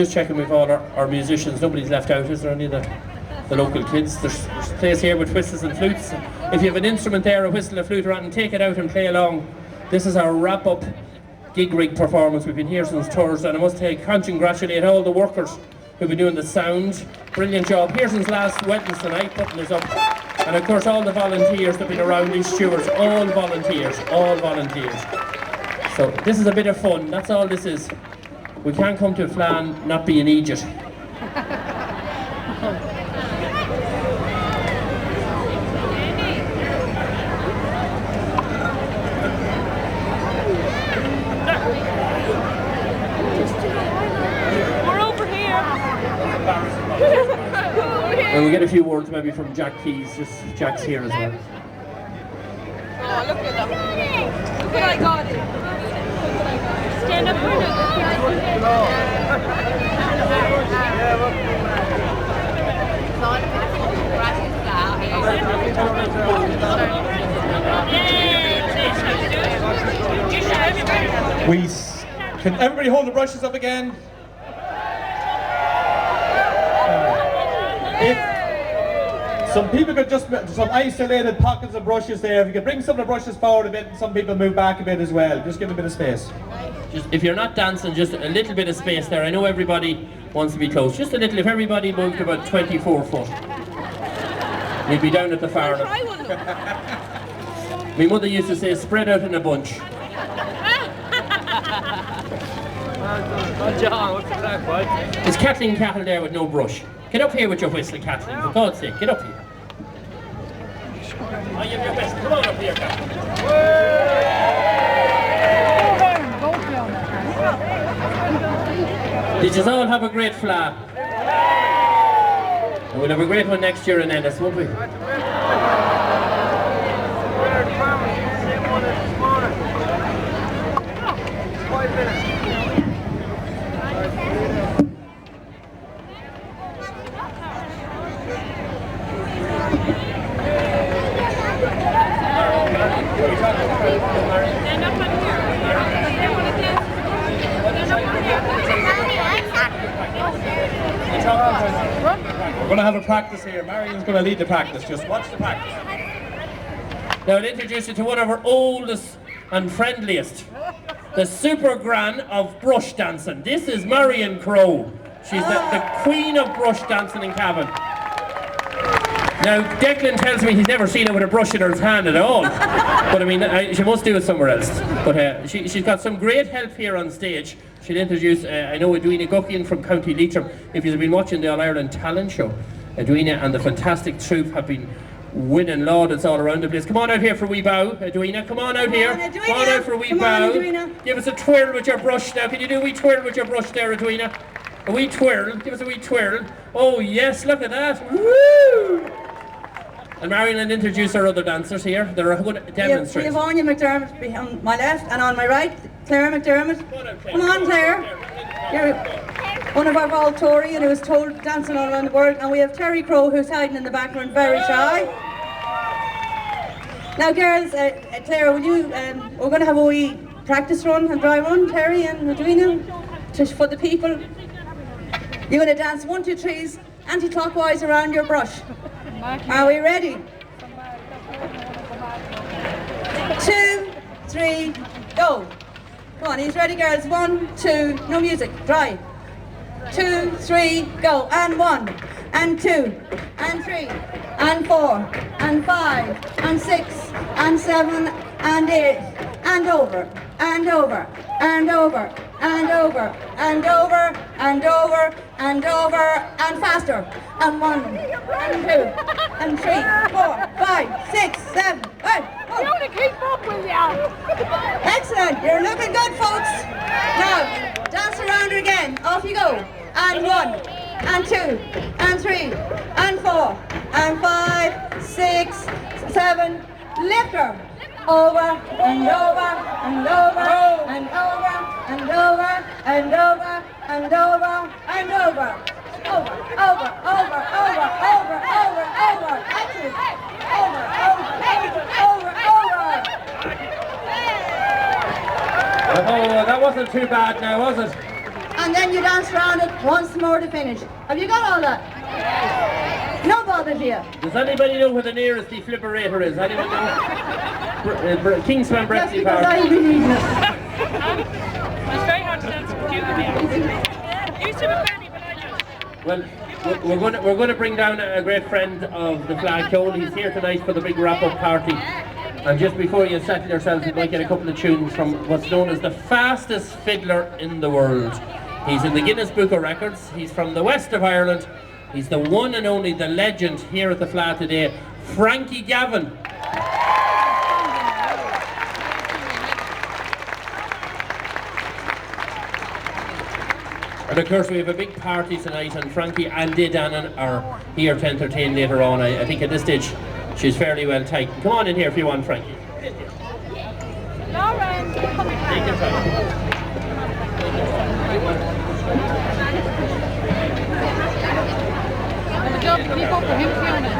Just checking with all our musicians. Nobody's left out, is there? Any of the local kids? There's a place here with whistles and flutes. If you have an instrument there, a whistle, a flute, or anything, take it out and play along. This is our wrap-up gig rig performance. We've been here since Thursday, and I must congratulate all the workers who've been doing the sound. Brilliant job. Here since last Wednesday night, putting this up. And of course all the volunteers that have been around, these stewards, all volunteers. So this is a bit of fun, that's all this is. We can't come to Fleadh not be an Egypt. And we get a few words maybe from Jack Keys, just Jack's here as well. Oh, look at them. Look what I got. Stand up for Can everybody hold the brushes up again? If some people could just, some isolated pockets of brushes there, if you could bring some of the brushes forward a bit and some people move back a bit as well, just give a bit of space. Just, if you're not dancing, just a little bit of space there. I know everybody wants to be close. Just a little, if everybody moved about 24 foot. We'd be down at the far end. My mother used to say, spread out in a bunch. John, what's that, bud? It's Kathleen Cattle there with no brush. Get up here with your whistle, Kathleen, for God's sake, get up here. Oh, you have your whistle, come on up here, Kathleen. Did you all have a great Fleadh? And we'll have a great one next year in Ennis, won't we? We're going to have a practice here. Marion's going to lead the practice. Just watch the practice. Now I'll introduce you to one of our oldest and friendliest, the super gran of brush dancing. This is Marion Crowe. She's the queen of brush dancing in Cavan. Now Declan tells me he's never seen her with a brush in her hand at all. But I mean, she must do it somewhere else. But she's got some great help here on stage. She'll introduce, I know Edwina Guckian from County Leitrim. If you've been watching the All-Ireland Talent Show, Edwina and the fantastic troupe have been winning laudits all around the place. Come on out here for a wee bow, Edwina. Come on out here. Come on out for a wee bow. Give us a twirl with your brush now. Can you do a wee twirl with your brush there, Edwina? A wee twirl. Give us a wee twirl. Oh yes, look at that. Woo! And Marion will introduce our other dancers here. They're a good demonstrators. Fleadh McDermott on my left, and on my right, Claire McDermott. Come on, Claire. You're one of our Voltorian who was told dancing all around the world, and we have Terry Crowe who's hiding in the background, very shy. Now, girls, Claire, will you? We're going to have a wee practice run and dry run, Terry and Edwina, for the people. You're going to dance 1, 2, 3s anti-clockwise around your brush. Are we ready? 2, 3, go. Come on, he's ready, girls. 1, 2, no music, dry. 2, 3, go. And 1, and 2, and 3, and 4, and 5, and 6, and 7, and 8, and over, and over, and over, and over, and over, and over, and over, and faster. And 1, and 2, and 3, 4, 5, 6, 7, 8. You want to keep up with you. Excellent, you're looking good, folks. Now, dance around again. Off you go. And 1, and 2, and 3, and 4, and 5, 6, 7. Lift her. Over, and over, and over, and over, and over, and over, and over, and over. Over, over, over, over, over, over, over. Excellent. Over, over, over, over, over. Oh, that wasn't too bad now, was it? and then you dance around it once more to finish. Have you got all that? No bother to you. Does anybody know where the nearest defibrillator is? Anyone know? Kingspan Just Brexit because Park. I believe it. It's very hard to dance with you. Used to be funny, but I just. Well, we're going to bring down a great friend of the Fleadh, Cheoil. He's here tonight for the big wrap-up party. And just before you settle yourselves, we might get a couple of tunes from what's known as the fastest fiddler in the world. He's in the Guinness Book of Records. He's from the west of Ireland. He's the one and only, the legend here at the Fleadh today, Frankie Cavan. And of course we have a big party tonight, and Frankie and Dannon are here to entertain later on. I think at this stage she's fairly well tightened. Come on in here if you want, Frankie. Lauren, Take your time.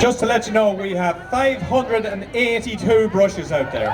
Just to let you know, we have 582 brushes out there.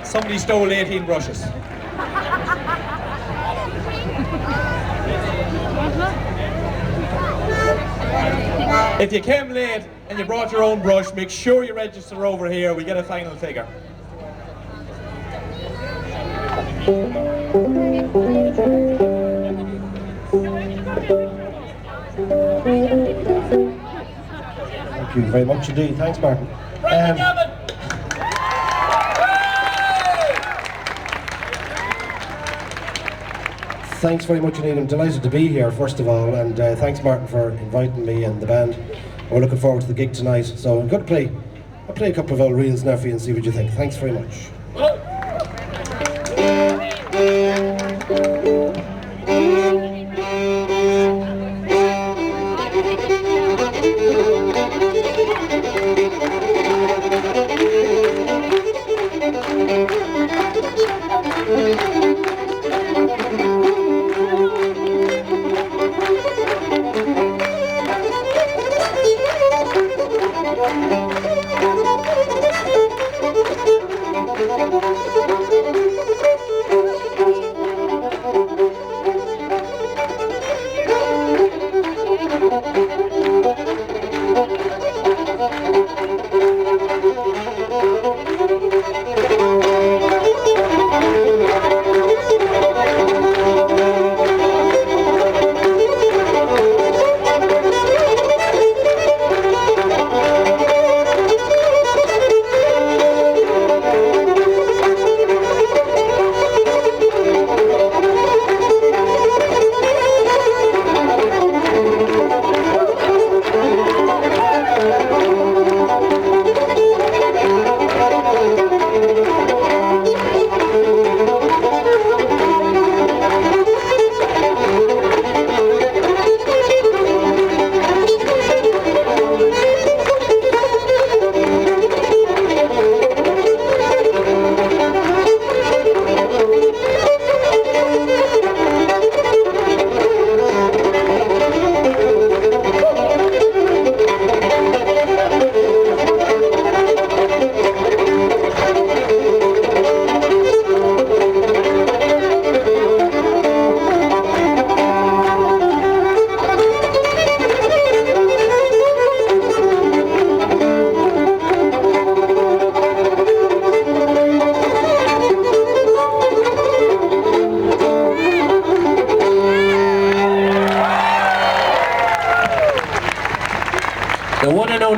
Somebody stole 18 brushes. If you came late and you brought your own brush, make sure you register over here. We get a final figure. Thank you very much indeed. Thanks, Martin. Thanks very much indeed. I'm delighted to be here, first of all, and thanks, Martin, for inviting me and the band. We're looking forward to the gig tonight, so I'm going to play. I'll play a couple of old reels now for you and see what you think. Thanks very much.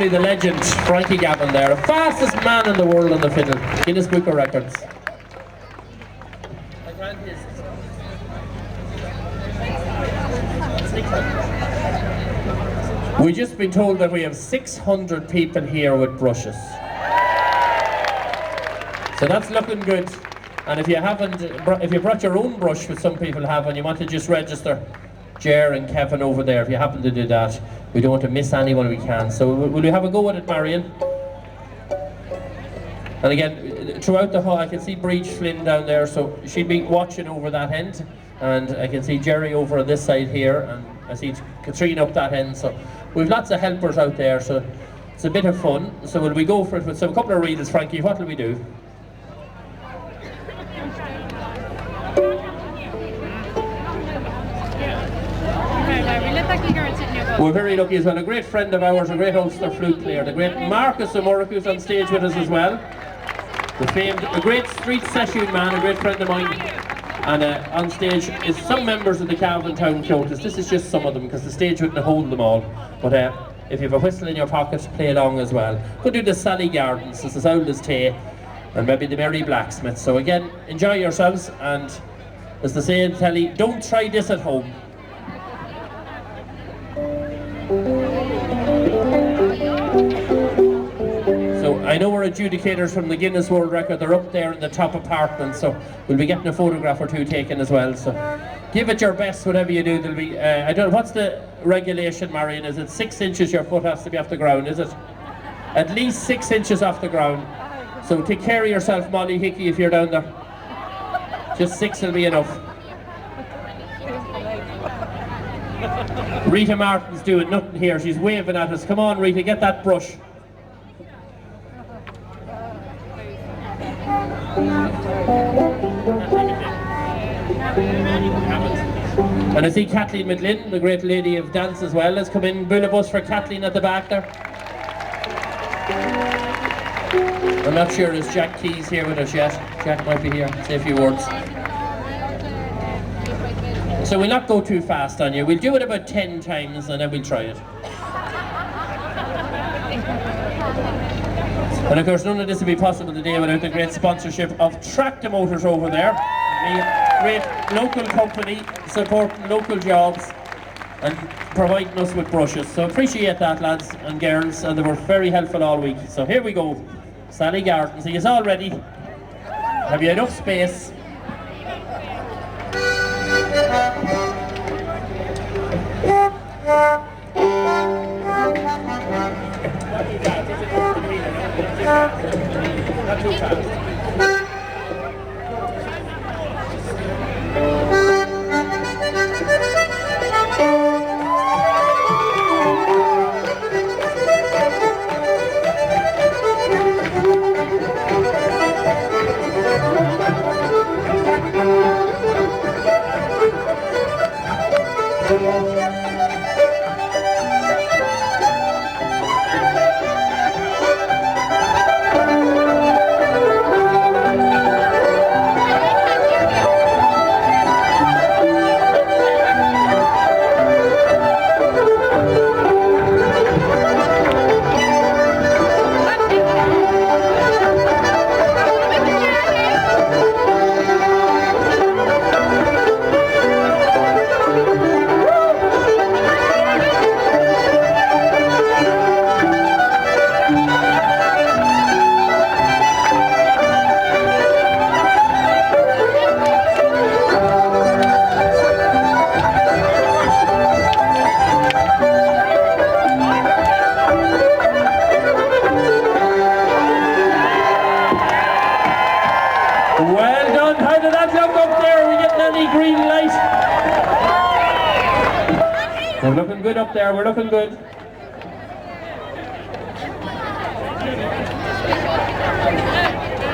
The legend, Frankie Cavan there, the fastest man in the world on the fiddle, Guinness Book of Records. We've just been told that we have 600 people here with brushes. So that's looking good. And if you haven't, if you brought your own brush, which some people have, and you want to just register, Ger and Kevin over there, if you happen to do that, we don't want to miss anyone we can. So will we have a go at it, Marion? And again, throughout the hall, I can see Breach Flynn down there, so she'll be watching over that end. And I can see Jerry over on this side here, and I see Katrina up that end. So we've lots of helpers out there, so it's a bit of fun. So will we go for it with a couple of reels, Frankie? What will we do? We're very lucky as well. A great friend of ours, a great Ulster flute player, the great Marcus O'Murroch, who's on stage with us as well. The famed, a great street session man, a great friend of mine. And on stage is some members of the Cavan Town Coaches. This is just some of them because the stage wouldn't hold them all. But if you have a whistle in your pocket, play along as well. Could do the Sally Gardens, this is Old as Tay, and maybe the Merry Blacksmiths. So again, enjoy yourselves, and as they say in telly, don't try this at home. So I know our adjudicators from the Guinness World Record, they're up there in the top apartment, so we'll be getting a photograph or two taken as well. So give it your best, whatever you do. There'll be, I don't know, what's the regulation, Marion? Is it 6 inches your foot has to be off the ground, is it? At least 6 inches off the ground. So take care of yourself, Molly Hickey, if you're down there. Just 6 will be enough. Rita Martin's doing nothing here, she's waving at us. Come on, Rita, get that brush. And I see Kathleen McGlynn, the great lady of dance as well, has come in. Bull a bus for Kathleen at the back there. I'm not sure, is Jack Keys here with us yet? Jack might be here, say a few words. So we'll not go too fast on you. We'll do it about 10 times and then we'll try it. And of course none of this would be possible today without the great sponsorship of Tractor Motors over there. A great local company supporting local jobs and providing us with brushes. So appreciate that, lads and girls, and they were very helpful all week. So here we go. Sally Gardens, he is all ready. Have you enough space? Not too fast. Well done, how did that look up there? Are we getting any green light? We're looking good up there, we're looking good.